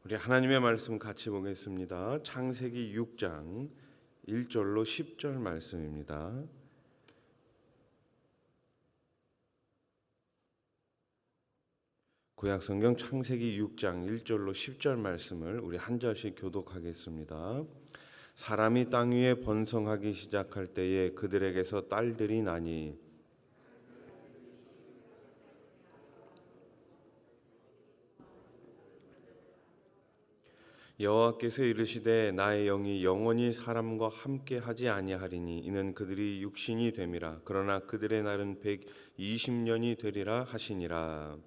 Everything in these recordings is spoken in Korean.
우리 하나님의 말씀 같이 보겠습니다. 창세기 6장 1절로 10절 말씀입니다. 구약성경 창세기 6장 1절로 10절 말씀을 우리 한 절씩 교독하겠습니다. 사람이 땅 위에 번성하기 시작할 때에 그들에게서 딸들이 나니 여호와께서 이르시되 나의 영이 영원히 사람과 함께 하지 아니하리니 이는 그들이 육신이 됨이라. 그러나 그들의 날은 120년이 되리라 하시니라.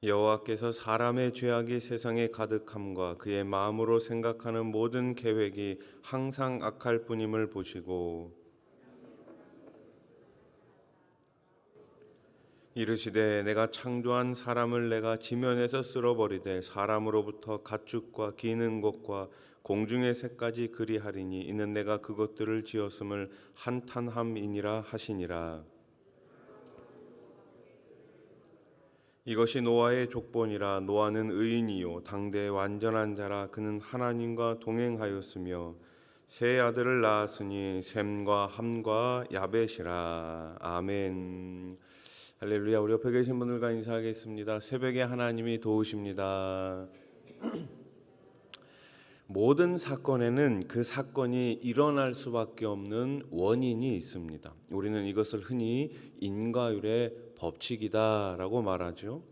여호와께서 사람의 죄악이 세상에 가득함과 그의 마음으로 생각하는 모든 계획이 항상 악할 뿐임을 보시고 이르시되 내가 창조한 사람을 내가 지면에서 쓸어버리되 사람으로부터 가축과 기는 것과 공중의 새까지 그리하리니 이는 내가 그것들을 지었음을 한탄함이니라 하시니라. 이것이 노아의 족본이라. 노아는 의인이요 당대의 완전한 자라. 그는 하나님과 동행하였으며 세 아들을 낳았으니 셈과 함과 야벳이라. 아멘. 할렐루야. 우리 옆에 계신 분들과 인사하겠습니다. 새벽에 하나님이 도우십니다. 모든 사건에는 그 사건이 일어날 수밖에 없는 원인이 있습니다. 우리는 이것을 흔히 인과율의 법칙이다라고 말하죠.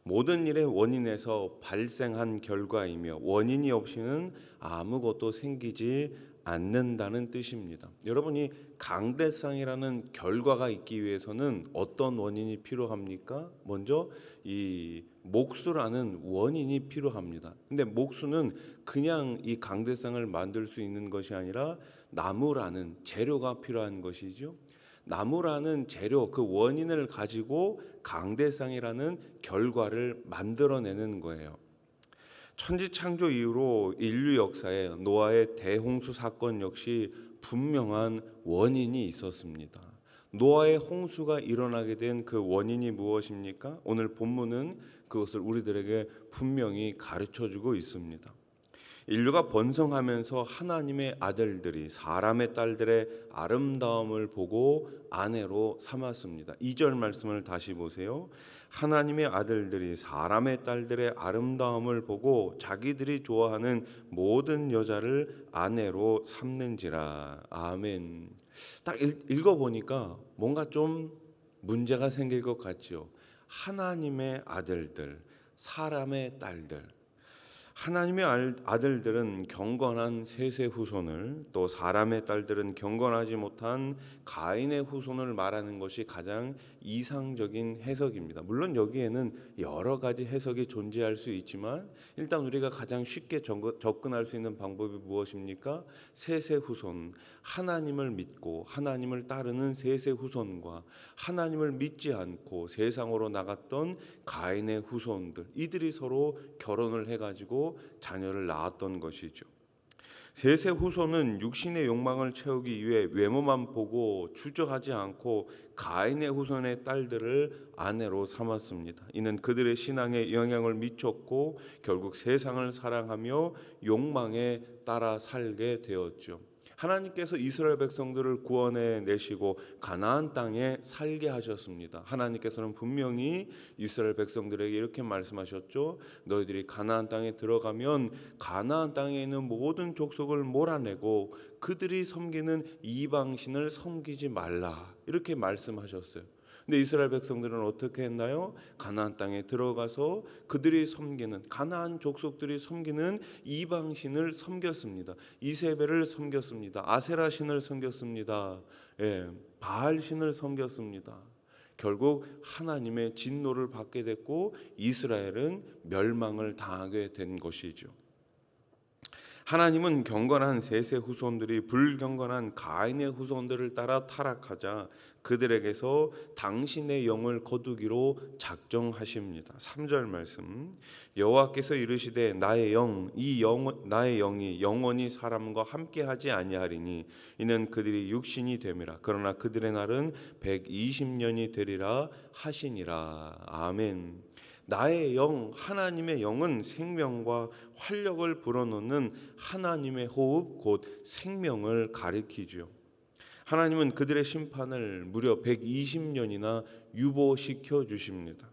모든 일의 원인에서 발생한 결과이며 원인이 없이는 아무것도 생기지 않는다는 뜻입니다. 여러분이 강대상이라는 결과가 있기 위해서는 어떤 원인이 필요합니까? 먼저 이 목수라는 원인이 필요합니다. 근데 목수는 그냥 이 강대상을 만들 수 있는 것이 아니라 나무라는 재료가 필요한 것이죠. 나무라는 재료, 그 원인을 가지고 강대상이라는 결과를 만들어내는 거예요. 천지창조 이후로 인류 역사에 노아의 대홍수 사건 역시 분명한 원인이 있었습니다. 노아의 홍수가 일어나게 된 그 원인이 무엇입니까? 오늘 본문은 그것을 우리들에게 분명히 가르쳐주고 있습니다. 인류가 번성하면서 하나님의 아들들이 사람의 딸들의 아름다움을 보고 아내로 삼았습니다. 2절 말씀을 다시 보세요. 하나님의 아들들이 사람의 딸들의 아름다움을 보고 자기들이 좋아하는 모든 여자를 아내로 삼는지라. 아멘. 딱 읽어보니까 뭔가 좀 문제가 생길 것 같죠. 하나님의 아들들, 사람의 딸들. 하나님의 아들들은 경건한 셋의 후손을, 또 사람의 딸들은 경건하지 못한 가인의 후손을 말하는 것이 가장 이상적인 해석입니다. 물론 여기에는 여러 가지 해석이 존재할 수 있지만 일단 우리가 가장 쉽게 접근할 수 있는 방법이 무엇입니까? 셋의 후손, 하나님을 믿고 하나님을 따르는 셋의 후손과 하나님을 믿지 않고 세상으로 나갔던 가인의 후손들, 이들이 서로 결혼을 해가지고 자녀를 낳았던 것이죠. 셋의 후손은 육신의 욕망을 채우기 위해 외모만 보고 추적하지 않고 가인의 후손의 딸들을 아내로 삼았습니다. 이는 그들의 신앙에 영향을 미쳤고 결국 세상을 사랑하며 욕망에 따라 살게 되었죠. 하나님께서 이스라엘 백성들을 구원해 내시고 가나안 땅에 살게 하셨습니다. 하나님께서는 분명히 이스라엘 백성들에게 이렇게 말씀하셨죠. 너희들이 가나안 땅에 들어가면 가나안 땅에 있는 모든 족속을 몰아내고 그들이 섬기는 이방신을 섬기지 말라, 이렇게 말씀하셨어요. 근데 이스라엘 백성들은 어떻게 했나요? 가나안 땅에 들어가서 그들이 섬기는, 가나안 족속들이 섬기는 이방신을 섬겼습니다. 이세벨을 섬겼습니다. 아세라 신을 섬겼습니다. 바알 신을 섬겼습니다. 결국 하나님의 진노를 받게 됐고 이스라엘은 멸망을 당하게 된 것이죠. 하나님은 경건한 셋의 후손들이 불경건한 가인의 후손들을 따라 타락하자 그들에게서 당신의 영을 거두기로 작정하십니다. 3절 말씀. 여호와께서 이르시되 나의 나의 영이 영원히 사람과 함께하지 아니하리니 이는 그들이 육신이 됨이라. 그러나 그들의 날은 120년이 되리라 하시니라. 아멘. 나의 영, 하나님의 영은 생명과 활력을 불어넣는 하나님의 호흡, 곧 생명을 가리키죠. 하나님은 그들의 심판을 무려 120년이나 유보시켜 주십니다.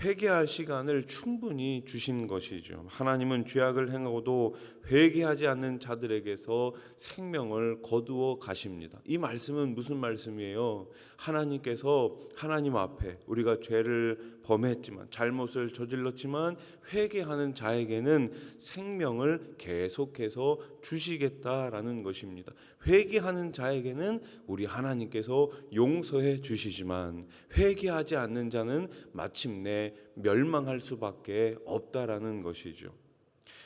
회개할 시간을 충분히 주신 것이죠. 하나님은 죄악을 행하고도 회개하지 않는 자들에게서 생명을 거두어 가십니다. 이 말씀은 무슨 말씀이에요? 하나님께서 하나님 앞에 우리가 죄를 범했지만 잘못을 저질렀지만 회개하는 자에게는 생명을 계속해서 주시겠다라는 것입니다. 회개하는 자에게는 우리 하나님께서 용서해 주시지만 회개하지 않는 자는 마침내 멸망할 수밖에 없다라는 것이죠.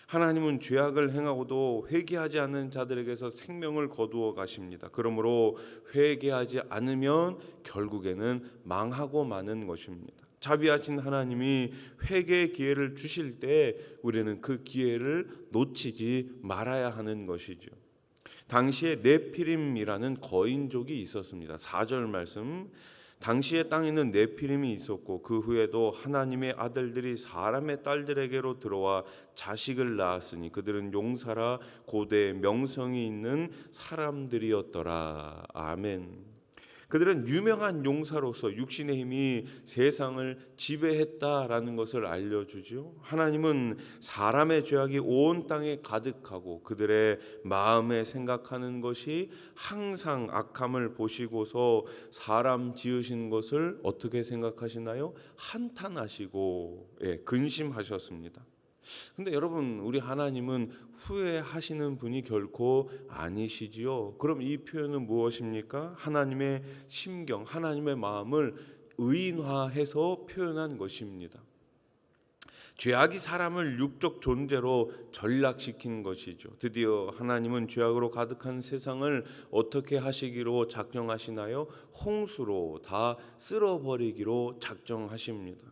하나님은 죄악을 행하고도 회개하지 않는 자들에게서 생명을 거두어 가십니다. 그러므로 회개하지 않으면 결국에는 망하고 마는 것입니다. 자비하신 하나님이 회개의 기회를 주실 때 우리는 그 기회를 놓치지 말아야 하는 것이죠. 당시에 네피림이라는 거인족이 있었습니다. 4절 말씀. 당시에 땅에는 네피림이 있었고 그 후에도 하나님의 아들들이 사람의 딸들에게로 들어와 자식을 낳았으니 그들은 용사라 고대의 명성이 있는 사람들이었더라. 아멘. 그들은 유명한 용사로서 육신의 힘이 세상을 지배했다라는 것을 알려주죠. 하나님은 사람의 죄악이 온 땅에 가득하고 그들의 마음에 생각하는 것이 항상 악함을 보시고서 사람 지으신 것을 어떻게 생각하시나요? 한탄하시고 근심하셨습니다. 근데 여러분, 우리 하나님은 후회하시는 분이 결코 아니시지요. 그럼 이 표현은 무엇입니까? 하나님의 심경, 하나님의 마음을 의인화해서 표현한 것입니다. 죄악이 사람을 육적 존재로 전락시킨 것이죠. 드디어 하나님은 죄악으로 가득한 세상을 어떻게 하시기로 작정하시나요? 홍수로 다 쓸어버리기로 작정하십니다.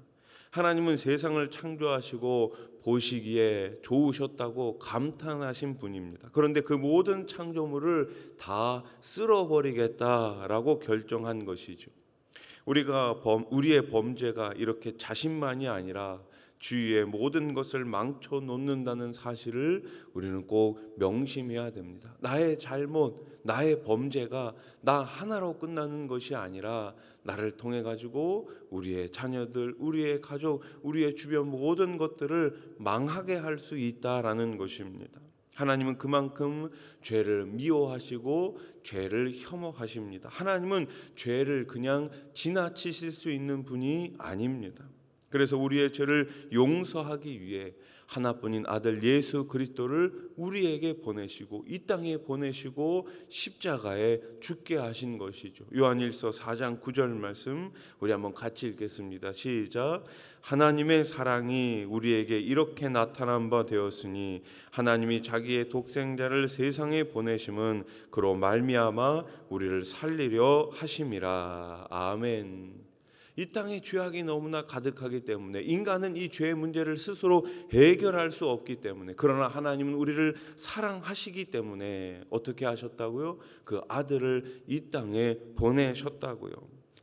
하나님은 세상을 창조하시고 보시기에 좋으셨다고 감탄하신 분입니다. 그런데 그 모든 창조물을 다 쓸어버리겠다라고 결정한 것이죠. 우리의 범죄가 이렇게 자신만이 아니라 주위의 모든 것을 망쳐 놓는다는 사실을 우리는 꼭 명심해야 됩니다. 나의 잘못, 나의 범죄가 나 하나로 끝나는 것이 아니라 나를 통해 가지고 우리의 자녀들, 우리의 가족, 우리의 주변 모든 것들을 망하게 할 수 있다라는 것입니다. 하나님은 그만큼 죄를 미워하시고 죄를 혐오하십니다. 하나님은 죄를 그냥 지나치실 수 있는 분이 아닙니다. 그래서 우리의 죄를 용서하기 위해 하나뿐인 아들 예수 그리스도를 우리에게 보내시고 이 땅에 보내시고 십자가에 죽게 하신 것이죠. 요한일서 4장 9절 말씀 우리 한번 같이 읽겠습니다. 시작. 하나님의 사랑이 우리에게 이렇게 나타난 바 되었으니 하나님이 자기의 독생자를 세상에 보내심은 그로 말미암아 우리를 살리려 하심이라. 아멘. 이 땅에 죄악이 너무나 가득하기 때문에 인간은 이 죄의 문제를 스스로 해결할 수 없기 때문에, 그러나 하나님은 우리를 사랑하시기 때문에 어떻게 하셨다고요? 그 아들을 이 땅에 보내셨다고요.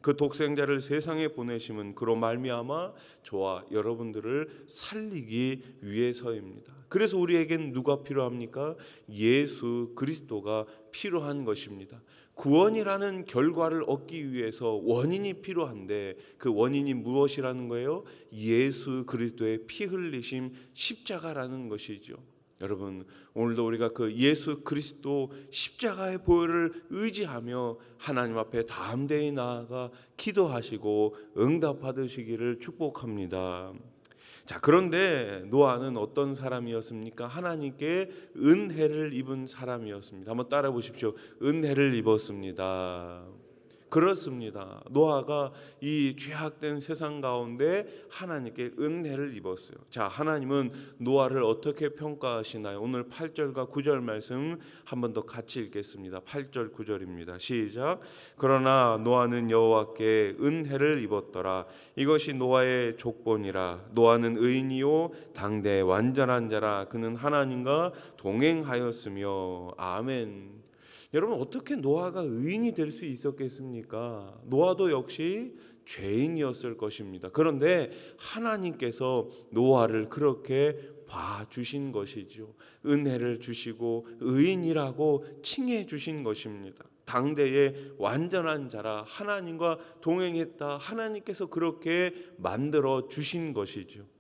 그 독생자를 세상에 보내심은 그로 말미암아 저와 여러분들을 살리기 위해서입니다. 그래서 우리에겐 누가 필요합니까? 예수 그리스도가 필요한 것입니다. 구원이라는 결과를 얻기 위해서 원인이 필요한데 그 원인이 무엇이라는 거예요? 예수 그리스도의 피 흘리심 십자가라는 것이죠. 여러분, 오늘도 우리가 그 예수 그리스도 십자가의 보혈을 의지하며 하나님 앞에 담대히 나아가 기도하시고 응답 받으시기를 축복합니다. 자, 그런데 노아는 어떤 사람이었습니까? 하나님께 은혜를 입은 사람이었습니다. 한번 따라 보십시오. 은혜를 입었습니다. 그렇습니다. 노아가 이 죄악된 세상 가운데 하나님께 은혜를 입었어요. 자, 하나님은 노아를 어떻게 평가하시나요? 오늘 8절과 9절 말씀 한 번 더 같이 읽겠습니다. 8절 9절입니다. 시작. 그러나 노아는 여호와께 은혜를 입었더라. 이것이 노아의 족본이라. 노아는 의인이요 당대 완전한 자라. 그는 하나님과 동행하였으며. 아멘. 여러분, 어떻게 노아가 의인이 될 수 있었겠습니까? 노아도 역시 죄인이었을 것입니다. 그런데 하나님께서 노아를 그렇게 봐주신 것이죠. 은혜를 주시고 의인이라고 칭해 주신 것입니다. 당대의 완전한 자라, 하나님과 동행했다, 하나님께서 그렇게 만들어 주신 것이죠.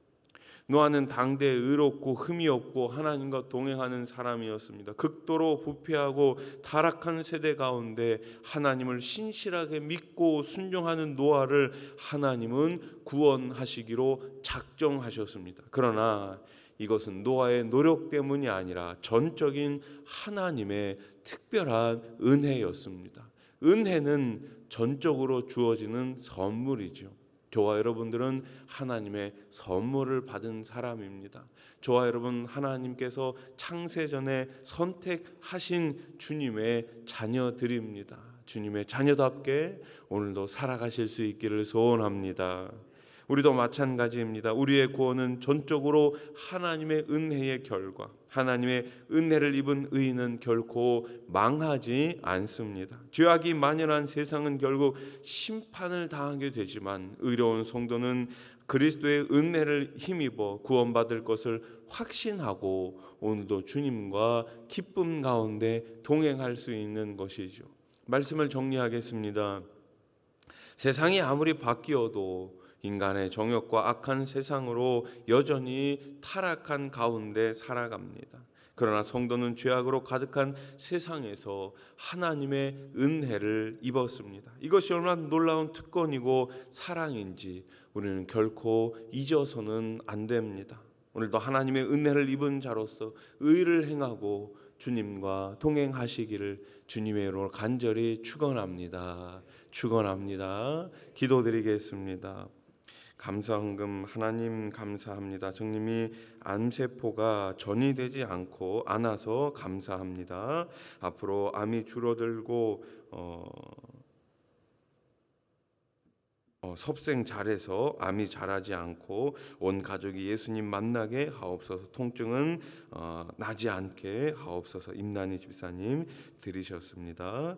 노아는 당대에 의롭고 흠이 없고 하나님과 동행하는 사람이었습니다. 극도로 부패하고 타락한 세대 가운데 하나님을 신실하게 믿고 순종하는 노아를 하나님은 구원하시기로 작정하셨습니다. 그러나 이것은 노아의 노력 때문이 아니라 전적인 하나님의 특별한 은혜였습니다. 은혜는 전적으로 주어지는 선물이죠. 저와 여러분들은 하나님의 선물을 받은 사람입니다. 저와 여러분, 하나님께서 창세전에 선택하신 주님의 자녀들입니다. 주님의 자녀답게 오늘도 살아가실 수 있기를 소원합니다. 우리도 마찬가지입니다. 우리의 구원은 전적으로 하나님의 은혜의 결과, 하나님의 은혜를 입은 의인은 결코 망하지 않습니다. 죄악이 만연한 세상은 결국 심판을 당하게 되지만 의로운 성도는 그리스도의 은혜를 힘입어 구원받을 것을 확신하고 오늘도 주님과 기쁨 가운데 동행할 수 있는 것이죠. 말씀을 정리하겠습니다. 세상이 아무리 바뀌어도 인간의 정욕과 악한 세상으로 여전히 타락한 가운데 살아갑니다. 그러나 성도는 죄악으로 가득한 세상에서 하나님의 은혜를 입었습니다. 이것이 얼마나 놀라운 특권이고 사랑인지 우리는 결코 잊어서는 안 됩니다. 오늘도 하나님의 은혜를 입은 자로서 의를 행하고 주님과 동행하시기를 주님의 이름으로 간절히 축원합니다. 축원합니다. 기도드리겠습니다. 감사헌금 하나님 감사합니다. 주님이 암세포가 전이 되지 않아서 감사합니다. 앞으로 암이 줄어들고 섭생 잘해서 암이 자라지 않고 온 가족이 예수님 만나게 하옵소서. 통증은 나지 않게 하옵소서. 임난희 집사님 들으셨습니다.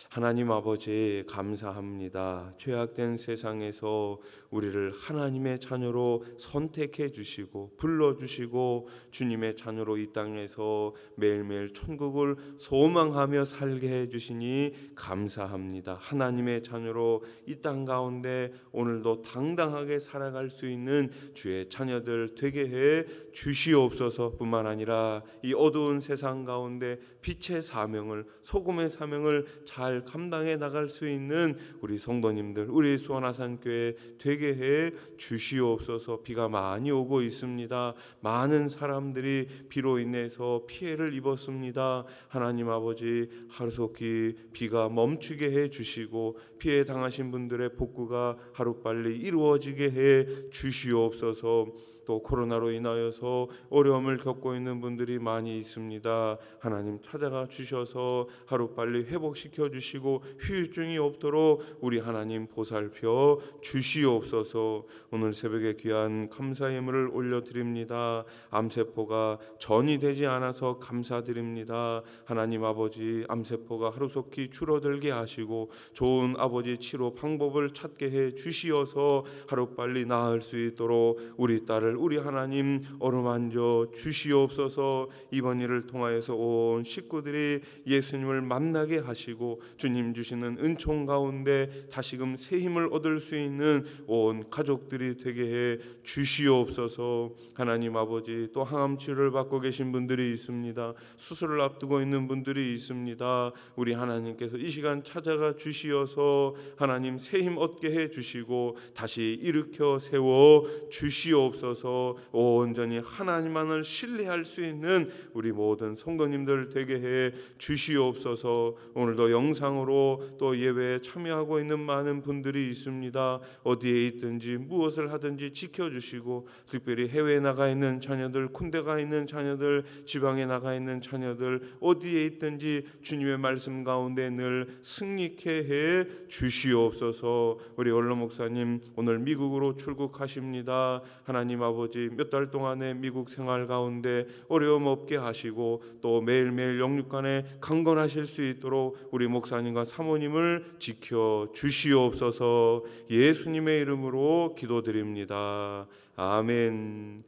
하나님 아버지 감사합니다. 죄악된 세상에서 우리를 하나님의 자녀로 선택해 주시고 불러주시고 주님의 자녀로 이 땅에서 매일매일 천국을 소망하며 살게 해 주시니 감사합니다. 하나님의 자녀로 이 땅 가운데 오늘도 당당하게 살아갈 수 있는 주의 자녀들 되게 해 주시옵소서. 뿐만 아니라 이 어두운 세상 가운데 빛의 사명을, 소금의 사명을 잘 감당해 나갈 수 있는 우리 성도님들, 우리 수원아산교회 되게 해 주시옵소서. 비가 많이 오고 있습니다. 많은 사람들이 비로 인해서 피해를 입었습니다. 하나님 아버지, 하루속히 비가 멈추게 해 주시고 피해 당하신 분들의 복구가 하루빨리 이루어지게 해 주시옵소서. 또 코로나로 인하여서 어려움을 겪고 있는 분들이 많이 있습니다. 하나님 찾아가 주셔서 하루빨리 회복시켜 주시고 후유증이 없도록 우리 하나님 보살펴 주시옵소서. 오늘 새벽에 귀한 감사 예물을 올려드립니다. 암세포가 전이 되지 않아서 감사드립니다. 하나님 아버지, 암세포가 하루속히 줄어들게 하시고 좋은 아버지 치료 방법을 찾게 해 주시어서 하루빨리 나을 수 있도록 우리 딸을 우리 하나님 어루만져 주시옵소서. 이번 일을 통하여서 온 식구들이 예수님을 만나게 하시고 주님 주시는 은총 가운데 다시금 새 힘을 얻을 수 있는 온 가족들이 되게 해 주시옵소서. 하나님 아버지, 또 항암 치료를 받고 계신 분들이 있습니다. 수술을 앞두고 있는 분들이 있습니다. 우리 하나님께서 이 시간 찾아가 주시어서 하나님 새 힘 얻게 해 주시고 다시 일으켜 세워 주시옵소서. 주시옵소서. 온전히 하나님만을 신뢰할 수 있는 우리 모든 성도님들 되게 해 주시옵소서. 오늘도 영상으로 또 예배에 참여하고 있는 많은 분들이 있습니다. 어디에 있든지 무엇을 하든지 지켜주시고, 특별히 해외에 나가 있는 자녀들, 군대 가 있는 자녀들, 지방에 나가 있는 자녀들, 어디에 있든지 주님의 말씀 가운데 늘 승리케 해 주시옵소서. 우리 원로 목사님 오늘 미국으로 출국하십니다. 하나님 아버지, 몇 달 동안의 미국 생활 가운데 어려움 없게 하시고 또 매일매일 영육간에 강건하실 수 있도록 우리 목사님과 사모님을 지켜 주시옵소서. 예수님의 이름으로 기도드립니다. 아멘.